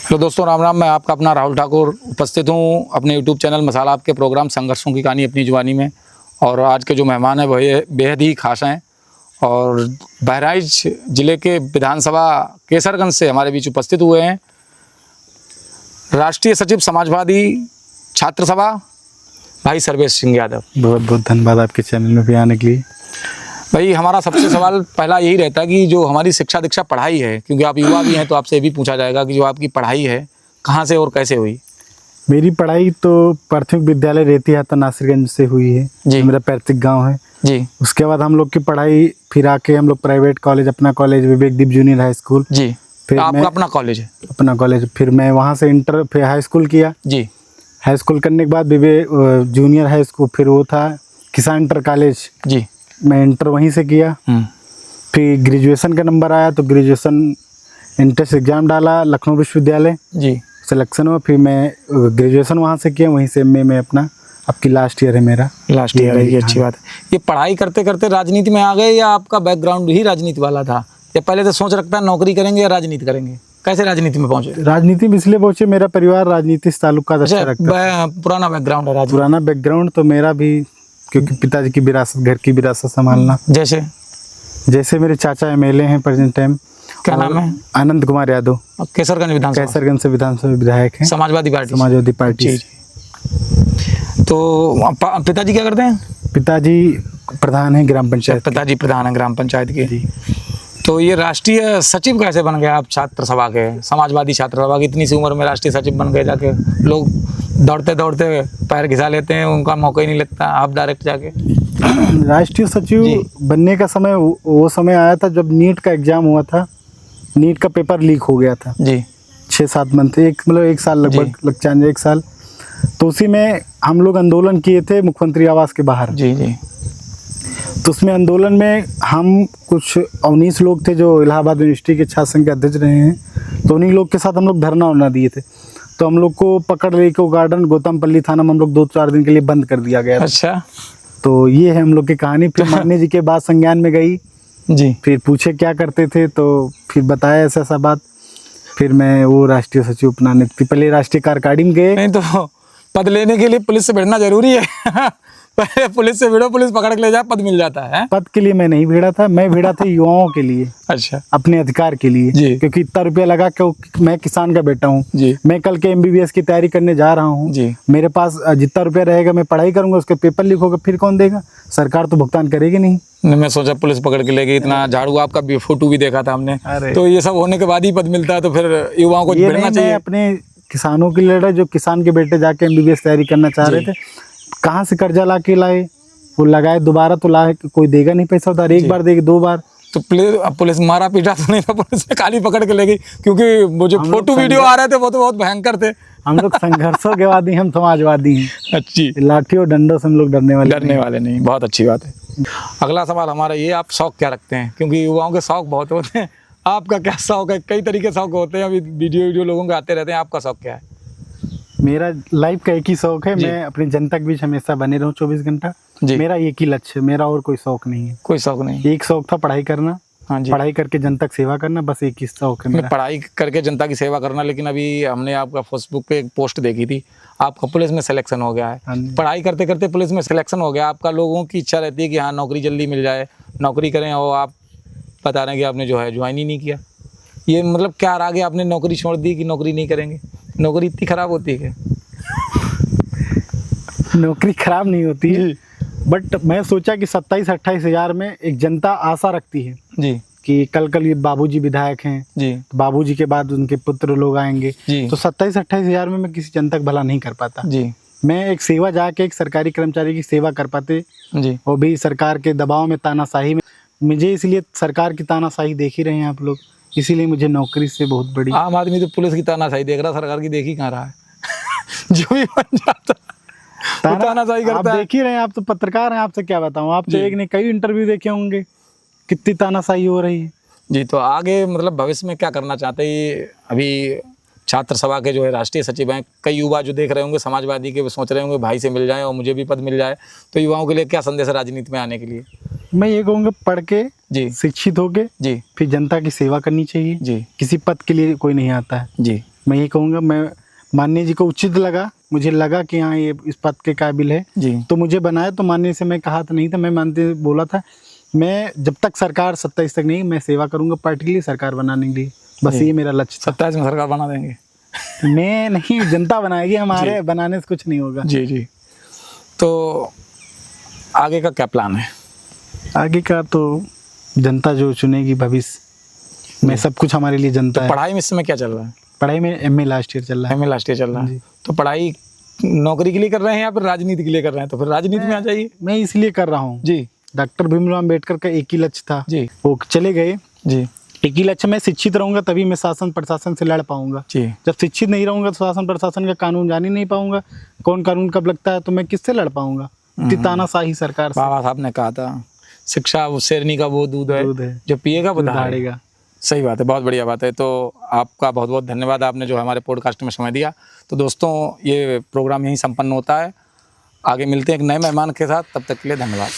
Hello दोस्तों, राम राम। मैं आपका अपना राहुल ठाकुर उपस्थित हूँ अपने यूट्यूब चैनल मसाला आपके प्रोग्राम संघर्षों की कहानी अपनी जुबानी में। और आज के जो मेहमान हैं वह बेहद ही खास हैं और बहराइच ज़िले के विधानसभा केसरगंज से हमारे बीच उपस्थित हुए हैं राष्ट्रीय सचिव समाजवादी छात्र सभा भाई सर्वेश सिंह यादव। बहुत बहुत धन्यवाद आपके चैनल में भी आने के लिए। भाई, हमारा सबसे सवाल पहला यही रहता है कि जो हमारी शिक्षा दीक्षा पढ़ाई है, क्योंकि आप युवा भी हैं तो आपसे ये भी पूछा जाएगा कि जो आपकी पढ़ाई है कहाँ से और कैसे हुई? मेरी पढ़ाई तो प्राथमिक विद्यालय रेती तो नासिरगंज से हुई है जी। मेरा पैतृक गांव है जी। उसके बाद हम लोग की पढ़ाई फिर आके हम लोग प्राइवेट कॉलेज, अपना कॉलेज विवेकदीप जूनियर हाई स्कूल जी। फिर आपका अपना कॉलेज है? अपना कॉलेज। फिर मैं वहाँ से इंटर फिर हाई स्कूल किया जी। हाई स्कूल करने के बाद विवेक जूनियर हाई स्कूल, फिर वो था किसान इंटर कॉलेज जी, मैं इंटर वहीं से किया। फिर ग्रेजुएशन का नंबर आया तो ग्रेजुएशन एंट्रेंस एग्ज़ाम डाला लखनऊ विश्वविद्यालय जी, सिलेक्शन हुआ। फिर मैं ग्रेजुएशन वहाँ से किया, वहीं से एमए में अपना आपकी लास्ट ईयर है मेरा। लास्ट ईयर है, ये अच्छी बात है। ये पढ़ाई करते करते राजनीति में आ गए या आपका बैकग्राउंड ही राजनीति वाला था, या पहले से सोच रखता है नौकरी करेंगे या राजनीति करेंगे? कैसे राजनीति में पहुँचे? राजनीति में इसलिए पहुँचे, मेरा परिवार राजनीति से ताल्लुकात अच्छा रखता है। पुराना बैकग्राउंड है? पुराना बैकग्राउंड तो मेरा भी, क्योंकि पिताजी की विरासत, घर की विरासत संभालना। जैसे मेरे चाचा एमएलए हैं प्रेजेंट टाइम। क्या नाम है? आनंद कुमार यादव, केसरगंज विधानसभा। केसरगंज से विधानसभा विधायक हैं, समाजवादी पार्टी। तो पिताजी क्या करते हैं? पिताजी प्रधान है ग्राम पंचायत। पिताजी प्रधान है ग्राम पंचायत के। तो ये राष्ट्रीय सचिव कैसे बन गया आप छात्र सभा के, समाजवादी छात्र सभा की? इतनी सी उम्र में राष्ट्रीय सचिव बन गए, जाके लोग दौड़ते दौड़ते पैर घिसा लेते हैं, उनका मौका ही नहीं लगता, आप डायरेक्ट जाके। राष्ट्रीय सचिव बनने का समय वो समय आया था जब नीट का एग्जाम हुआ था। नीट का पेपर लीक हो गया था जी, 6-7 मंथ, मतलब एक साल लगभग लग जाए, 1 साल। तो उसी में हम लोग आंदोलन किए थे मुख्यमंत्री आवास के बाहर जी। तो उसमें आंदोलन में हम कुछ 19 लोग थे जो इलाहाबाद यूनिवर्सिटी के छात्र संघ के अध्यक्ष रहे हैं। तो उन्हीं लोग के साथ हम लोग धरना उरना दिए थे। तो हम लोग को पकड़ लेके गार्डन गौतमपल्ली थाना में हम लोग 2-4 दिन के लिए बंद कर दिया गया। अच्छा, तो ये है हम लोग की कहानी। फिर मरने जी के बाद संज्ञान में गई जी, फिर पूछे क्या करते थे तो फिर बताया ऐसा बात। फिर मैं वो राष्ट्रीय सचिव अपनाने, पहले राष्ट्रीय कार्यकारिणी में गए। नहीं तो पद लेने के लिए पुलिस से भिड़ना जरूरी है? पहले पुलिस से भिड़ो, पुलिस पकड़ के ले जाए, पद मिल जाता है। पद के लिए मैं नहीं भिड़ा था, मैं भिड़ा था युवाओं के लिए। अच्छा, अपने अधिकार के लिए जी। क्योंकि इतना रुपया लगा कि मैं किसान का बेटा हूँ जी, मैं कल के MBBS की तैयारी करने जा रहा हूँ जी। मेरे पास जितना रुपया रहेगा मैं पढ़ाई करूंगा, उसके पेपर लीक होगा, फिर कौन देगा? सरकार तो भुगतान करेगी नहीं। मैं सोचा पुलिस पकड़ के ले गई, इतना झाड़ू, आपका फोटो भी देखा था हमने। तो ये सब होने के बाद ही पद मिलता है, तो फिर युवाओं को भिड़ना चाहिए। अपने किसानों के लिए जो किसान के बेटे जाके MBBS तैयारी करना चाह रहे थे, कहाँ से कर्जा ला के लाए, वो लगाए, दोबारा तो लाए, कोई देगा नहीं पैसा उधार, एक बार देगी 2 बार। तो पुलिस मारा पीटा तो नहीं था, पुलिस ने खाली पकड़ के ले गई? क्योंकि वो जो फोटो वीडियो आ रहे थे वो तो बहुत भयंकर थे। हम लोग संघर्षों के वादी, हम समाजवादी हैं। अच्छी लाठी और डंडों से हम लोग डरने वाले नहीं। बहुत अच्छी बात है। अगला सवाल हमारा ये, आप शौक क्या रखते हैं? क्योंकि युवाओं के शौक बहुत होते हैं, आपका क्या शौक है? कई तरीके शौक होते हैं, अभी वीडियो लोगों के आते रहते हैं, आपका शौक क्या है? मेरा लाइफ का एक ही शौक है, मैं अपनी जनता के बीच हमेशा बने रहूं 24 घंटा। मेरा एक ही लक्ष्य है, मेरा और कोई शौक नहीं है। कोई शौक नहीं? एक शौक था पढ़ाई करना। हाँ जी, पढ़ाई करके जनता की सेवा करना, बस एक ही शौक है मेरा, पढ़ाई करके जनता की सेवा करना। लेकिन अभी हमने आपका फेसबुक पे एक पोस्ट देखी थी, आपका पुलिस में सिलेक्शन हो गया है। पढ़ाई करते करते पुलिस में सिलेक्शन हो गया, आपका लोगों की इच्छा रहती है कि हाँ नौकरी जल्दी मिल जाए, नौकरी करें, और आप बता रहे हैं कि आपने जो है ज्वाइन ही नहीं किया। ये मतलब क्या रहा कि आपने नौकरी छोड़ दी कि नौकरी नहीं करेंगे? नौकरी इतनी खराब होती है क्या? नौकरी खराब नहीं होती है, बट मैं सोचा कि 27-28 हज़ार में एक जनता आशा रखती है जी कि कल ये बाबूजी विधायक हैं जी, बाबूजी के बाद उनके पुत्र लोग आएंगे जी। तो 27-28 हज़ार में मैं किसी जनता का भला नहीं कर पाता जी। मैं एक सेवा जाके एक सरकारी कर्मचारी की सेवा कर पाते जी, वो भी सरकार के दबाव में, तानाशाही में। मुझे इसलिए सरकार की तानाशाही देख ही रहे हैं आप लोग, इसीलिए मुझे नौकरी से बहुत बड़ी। आम आदमी तो पुलिस की तानाशाही देख रहा, सरकार की देख ही कहाँ रहा है। जो भी बन जाता तानाशाही करता है। देख ही रहे हैं, आप तो पत्रकार हैं, आपसे क्या बताऊं। आप तो एक ने कई इंटरव्यू देखे होंगे, कितनी तानाशाही हो रही है जी। तो आगे मतलब भविष्य में क्या करना चाहते हैं? अभी छात्र सभा के जो है राष्ट्रीय सचिव हैं, कई युवा जो देख रहे होंगे समाजवादी के, वो सोच रहे होंगे भाई से मिल जाए और मुझे भी पद मिल जाए। तो युवाओं के लिए क्या संदेश है राजनीति में आने के लिए? मैं ये कहूँगा, पढ़ के जी, शिक्षित होके जी, फिर जनता की सेवा करनी चाहिए जी। किसी पद के लिए कोई नहीं आता है जी। मैं ये कहूँगा, मैं माननीय जी को उचित लगा, मुझे लगा कि हाँ ये इस पद के काबिल है जी तो मुझे बनाया। तो माननीय से मैं कहा तो नहीं था, मैं मानते बोला था मैं जब तक सरकार 27 तक नहीं, मैं सेवा करूँगा पार्टी के लिए, सरकार बनाने के लिए, बस जी। ये मेरा लक्ष्य था। 27 में सरकार बना देंगे? मैं नहीं, जनता बनाएगी, हमारे बनाने से कुछ नहीं होगा। जी जी। तो आगे का क्या प्लान है? आगे का तो जनता जो चुनेगी भविष्य में, सब कुछ हमारे लिए जनता है। पढ़ाई में इस समय क्या चल रहा है? पढ़ाई में एमए लास्ट ईयर चल रहा है। एमए लास्ट ईयर चल रहा है। तो पढ़ाई नौकरी के लिए कर रहे हैं या फिर राजनीति के लिए कर रहे हैं? तो फिर राजनीति में आ जाइए। मैं इसलिए कर रहा हूँ जी। डॉक्टर भीमराव अम्बेडकर का एक ही लक्ष्य था जी। वो चले गए। जी। एक ही लक्ष्य, मैं शिक्षित रहूंगा तभी मैं शासन प्रशासन से लड़ पाऊंगा। जी। जब शिक्षित नहीं रहूंगा तो शासन प्रशासन का कानून जान ही नहीं पाऊंगा, कौन कानून कब लगता है, तो मैं किससे लड़ पाऊंगा? तानाशाही सरकार से। बाबा साहब ने कहा था शिक्षा वो शेरनी का वो दूध है जो पिएगा वो दहाड़ेगा। सही बात है, बहुत बढ़िया बात है। तो आपका बहुत बहुत धन्यवाद, आपने जो हमारे पॉडकास्ट में समय दिया। तो दोस्तों ये प्रोग्राम यहीं संपन्न होता है, आगे मिलते हैं एक नए मेहमान के साथ, तब तक के लिए धन्यवाद।